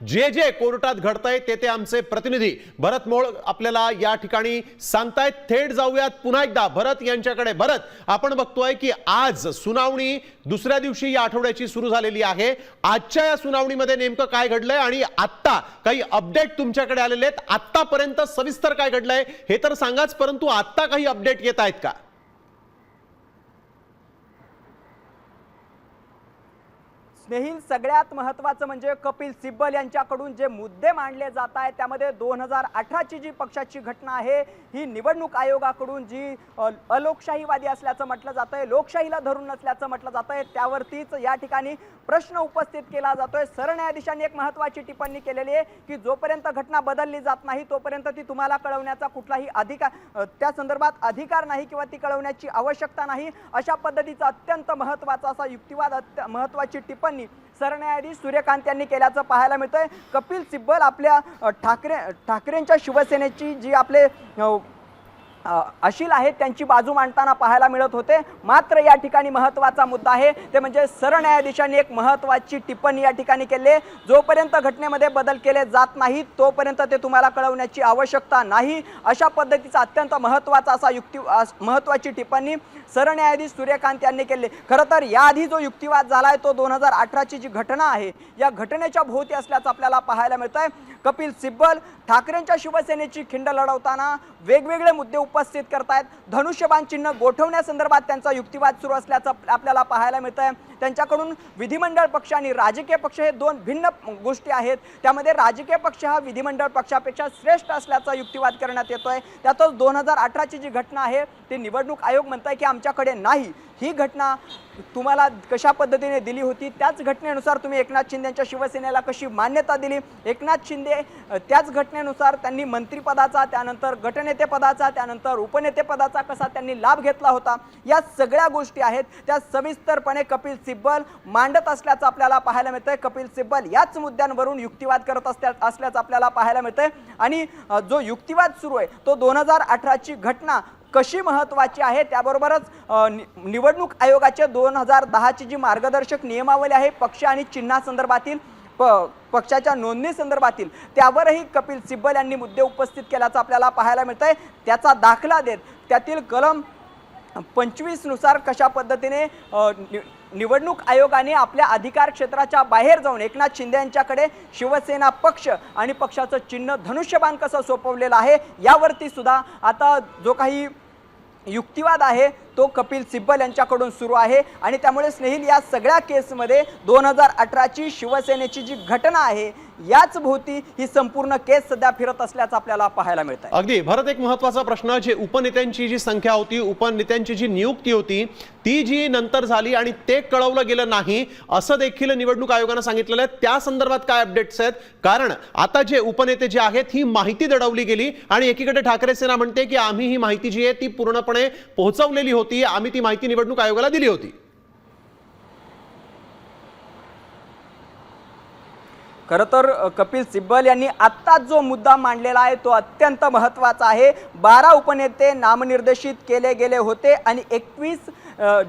जे जे कोर्टात घडतंय ते आमचे प्रतिनिधी भरत मोळ आपल्याला या ठिकाणी सांगतायत। थेट जाऊयात पुन्हा एकदा भरत यांच्याकडे। भरत, आपण बघतोय की आज सुनावणी दुसऱ्या दिवशी या आठवड्याची सुरू झालेली आहे। आजच्या या सुनावणीमध्ये नेमकं काय घडलंय आणि आता काही अपडेट तुमच्याकडे आलेले आहेत? आतापर्यंत सविस्तर काय घडलंय हे तर सांगाच, परंतु आता काही अपडेट येत आहेत का? स्नेहिल, सगळ्यात महत्त्वाचं म्हणजे कपिल सिब्बल यांच्याकडून जे मुद्दे मांडले जात आहेत त्यामध्ये 2018ची जी पक्षाची घटना आहे ही निवडणूक आयोगाकडून जी अलोकशाहीवादी असल्याचं म्हटलं जातंय, लोकशाहीला धरून नसल्याचं म्हटलं जातंय, त्यावरतीच या ठिकाणी प्रश्न उपस्थित केला जातोय। सरन्यायाधीशांनी एक महत्त्वाची टिप्पणी केलेली आहे की जोपर्यंत घटना बदलली जात नाही तोपर्यंत ती तुम्हाला कळवण्याचा कुठलाही अधिकार, त्या संदर्भात अधिकार नाही किंवा ती कळवण्याची आवश्यकता नाही, अशा पद्धतीचा अत्यंत महत्त्वाचा असा युक्तिवाद, महत्त्वाची टिप्पणी सरन्यायाधीश सूर्यकांत यांनी केल्याचं पाहायला मिळतंय। कपिल सिब्बल आपल्या ठाकरेंच्या शिवसेनेची जी आपले अशील आहेत त्यांची बाजू मांडताना पाहायला मिळत होते। मात्र या ठिकाणी महत्त्वाचा मुद्दा आहे ते म्हणजे सरन्यायाधीशांनी एक महत्त्वाची टिप्पणी या ठिकाणी केली आहे, जोपर्यंत घटनेमध्ये बदल केले जात नाहीत तोपर्यंत ते तुम्हाला कळवण्याची आवश्यकता नाही, अशा पद्धतीचा अत्यंत महत्त्वाचा असा महत्त्वाची टिप्पणी सरन्यायाधीश सूर्यकांत यांनी केली। खरं तर याआधी जो युक्तिवाद झालाय तो 2018ची जी घटना आहे या घटनेच्या भोवती असल्याचं आपल्याला पाहायला मिळतंय। कपिल सिब्बल ठाकरेंच्या शिवसेनेची खिंड लढवताना वेगवेगळे मुद्दे उपस्थित करतायत। धनुष्यबाण चिन्ह गोठवण्यासंदर्भात त्यांचा युक्तिवाद सुरू असल्याचं आपल्याला पाहायला मिळतंय। त्यांच्याकडून विधिमंडळ पक्ष आणि राजकीय पक्ष हे दोन भिन्न गोष्टी आहेत, त्यामध्ये राजकीय पक्ष हा विधिमंडळ पक्षापेक्षा श्रेष्ठ असल्याचा युक्तिवाद करण्यात येतोय। त्यातच 2018ची जी घटना आहे ती निवडणूक आयोग म्हणताय की आमच्याकडे नाही, ही घटना तुम्हाला कशा पद्धतीने दिली होती त्याच घटनेनुसार तुम्ही एकनाथ शिंदेच्या शिवसेनेला कशी मान्यता दिली, एकनाथ शिंदे त्याच घटनेनुसार त्यांनी मंत्रिपदाचा, त्यानंतर गटनेतेपदाचा, त्यानंतर उपनेतेपदाचा कसा त्यांनी लाभ घेतला होता, या सगळ्या गोष्टी आहेत त्या सविस्तरपणे कपिल सिब्बल मांडत असल्याचं आपल्याला पाहायला मिळतंय। कपिल सिब्बल याच मुद्द्यांवरून युक्तिवाद करत असल्याचं आपल्याला पाहायला मिळतंय आणि जो युक्तिवाद सुरू आहे तो 2018ची घटना कशी महत्त्वाची आहे त्याबरोबरच निवडणूक आयोगाचे 2010ची जी मार्गदर्शक नियमावली आहे पक्ष आणि चिन्हासंदर्भातील, पक्षाच्या नोंदणी संदर्भातील, त्यावरही कपिल सिब्बल यांनी मुद्दे उपस्थित केल्याचं आपल्याला पाहायला मिळतंय। त्याचा दाखला देत त्यातील कलम 25 नुसार कशा पद्धतीने निवडणूक आयोगाने आपल्या अधिकार क्षेत्राच्या बाहेर जाऊन एकनाथ शिंदे यांच्याकडे शिवसेना पक्ष आणि पक्षाचं चिन्ह धनुष्यबाण कसं सोपवलेलं आहे यावरती सुद्धा आता जो काही युक्तिवाद आहे तो कपिल सिब्बल यांच्याकडून सुरू आहे। आणि त्यामुळे स्नेहिल या सगळ्या केसमध्ये 2018ची शिवसेनेची जी घटना आहे याच भोवती ही संपूर्ण केस सध्या फिरत असल्याचं आपल्याला पाहायला मिळतंय। अगदी भरत, एक महत्त्वाचा प्रश्न, जे उपनेत्यांची जी संख्या होती, उपनेत्यांची जी नियुक्ती होती ती जी नंतर झाली आणि ते कळवलं गेलं नाही असं देखील निवडणूक आयोगानं सांगितलेलं आहे, त्या संदर्भात काय अपडेट्स आहेत? कारण आता जे उपनेते जे आहेत ही माहिती दडवली गेली आणि एकीकडे ठाकरे सेना म्हणते की आम्ही ही माहिती जी आहे ती पूर्णपणे पोहोचवलेली होती, आम्ही ती माहिती निवडणूक आयोगाला दिली होती। खरं तर कपिल सिब्बल यांनी आत्ताच जो मुद्दा मांडलेला आहे तो अत्यंत महत्त्वाचा आहे। 12 उपनेते नामनिर्देशित केले गेले होते आणि 21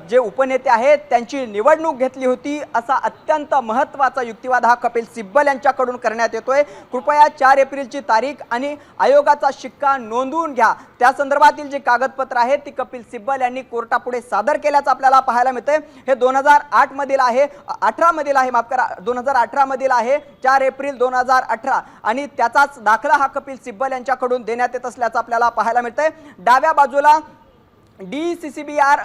जे उपनेते आहेत त्यांची निवडणूक घेतली होती, असा अत्यंत महत्त्वाचा युक्तिवाद हा कपिल सिब्बल यांच्याकडून करण्यात येतोय। कृपया 4 एप्रिलची तारीख आणि आयोगाचा शिक्का नोंदवून घ्या, त्या संदर्भातील जी कागदपत्र आहेत ती कपिल सिब्बल यांनी कोर्टापुढे सादर केल्याचं आपल्याला पाहायला मिळतंय। हे 2008 मधील आहे, 18 मधील आहे, माफ करा 2018 मधील आहे, 4 एप्रिल 2018, आणि त्याचाच दाखला हा कपिल सिब्बल यांच्याकडून देण्यात येत असल्याचं आपल्याला पाहायला मिळतंय। डाव्या बाजूला DCCBR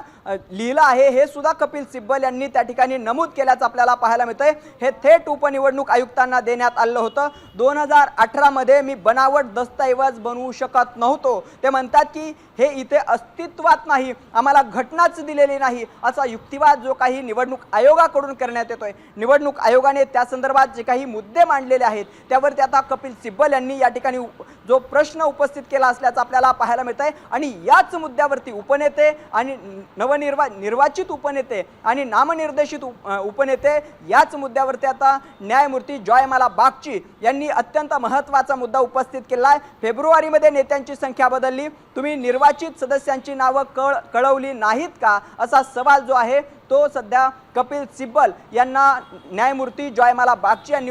लिहिलं आहे, हे सुद्धा कपिल सिब्बल यांनी त्या ठिकाणी नमूद केल्याचं आपल्याला पाहायला मिळतंय। हे थेट उपनिवडणूक आयुक्तांना देण्यात आलं होतं। 2018 मध्ये मी बनावट दस्तऐवज बनवू शकत नव्हतो, ते म्हणतात की हे इथे अस्तित्वात नाही, आम्हाला घटनाच दिलेली नाही, असा युक्तिवाद जो काही निवडणूक आयोगाकडून करण्यात येतोय। निवडणूक आयोगाने त्या संदर्भात जे काही मुद्दे मांडलेले आहेत त्यावरती आता कपिल सिब्बल यांनी या ठिकाणी जो प्रश्न उपस्थित केला असल्याचं आपल्याला पाहायला मिळतंय आणि याच मुद्द्यावरती उपनेते आणि निर्वाचित उपनेते आणि नामनिर्देशित उपनेते याच मुद्द्यावरती आता न्यायमूर्ती जॉयमाला बागची यांनी अत्यंत महत्त्वाचा मुद्दा उपस्थित केला आहे। फेब्रुवारीमध्ये नेत्यांची संख्या बदलली, तुम्ही निर्वाचित सदस्यांची नावं कळवली नाहीत का, असा सवाल जो आहे तो सध्या कपिल सिब्बल यांना न्यायमूर्ती जयमाला बागची यांनी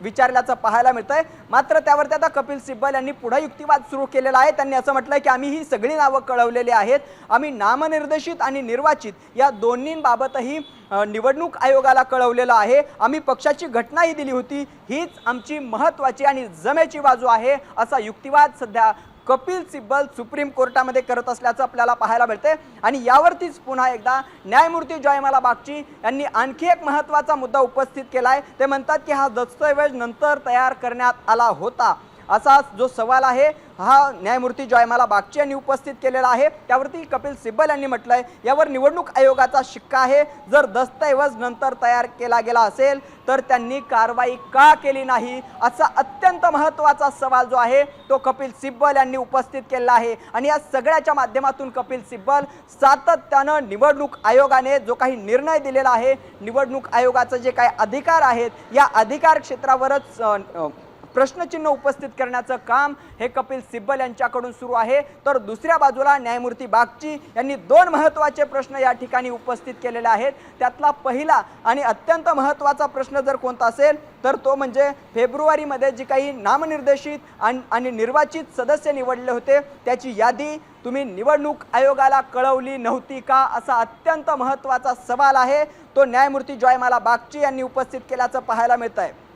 विचारल्याचं पाहायला मिळतंय। मात्र त्यावरती आता कपिल सिब्बल यांनी पुढे युक्तिवाद सुरू केलेला आहे। त्यांनी असं म्हटलंय की आम्ही ही सगळी नावं कळवलेली आहेत, आम्ही नामनिर्देशित आणि निर्वाचित या दोन्हींबाबतही निवडणूक आयोगाला कळवलेलं आहे, आम्ही पक्षाची घटनाही दिली होती, हीच आमची महत्त्वाची आणि जमेची बाजू आहे असा युक्तिवाद सध्या कपिल सिब्बल सुप्रीम कोर्टामध्ये करत असल्याचं आपल्याला पाहायला मिळते। आणि यावरतीच पुन्हा एकदा न्यायमूर्ती जयमाला बागची यांनी आणखी एक महत्त्वाचा मुद्दा उपस्थित केला आहे। ते म्हणतात की हा दस्तऐवज नंतर तयार करण्यात आला होता असा जो सवाल आहे हा न्यायमूर्ती जयमाला बागची यांनी उपस्थित केलेला आहे। त्यावरती कपिल सिब्बल यांनी म्हटलंय यावर निवडणूक आयोगाचा शिक्का आहे, जर दस्तऐवज नंतर तयार केला गेला असेल तर त्यांनी कारवाई का केली नाही असा अत्यंत महत्त्वाचा सवाल जो आहे तो कपिल सिब्बल यांनी उपस्थित केला आहे। आणि या सगळ्याच्या माध्यमातून कपिल सिब्बल सातत्यानं निवडणूक आयोगाने जो काही निर्णय दिलेला आहे, निवडणूक आयोगाचे जे काही अधिकार आहेत या अधिकार क्षेत्रावरच प्रश्नचिन्ह उपस्थित करण्याचं काम हे कपिल सिब्बल यांच्याकडून सुरू आहे। तर दुसऱ्या बाजूला न्यायमूर्ती बागची यांनी दोन महत्त्वाचे प्रश्न या ठिकाणी उपस्थित केलेले आहेत। त्यातला पहिला आणि अत्यंत महत्त्वाचा प्रश्न जर कोणता असेल तर तो म्हणजे फेब्रुवारीमध्ये जी काही नामनिर्देशित आणि निर्वाचित सदस्य निवडले होते त्याची यादी तुम्ही निवडणूक आयोगाला कळवली नव्हती का असा अत्यंत महत्त्वाचा सवाल आहे तो न्यायमूर्ती जयमाला बागची यांनी उपस्थित केल्याचं पाहायला मिळतंय।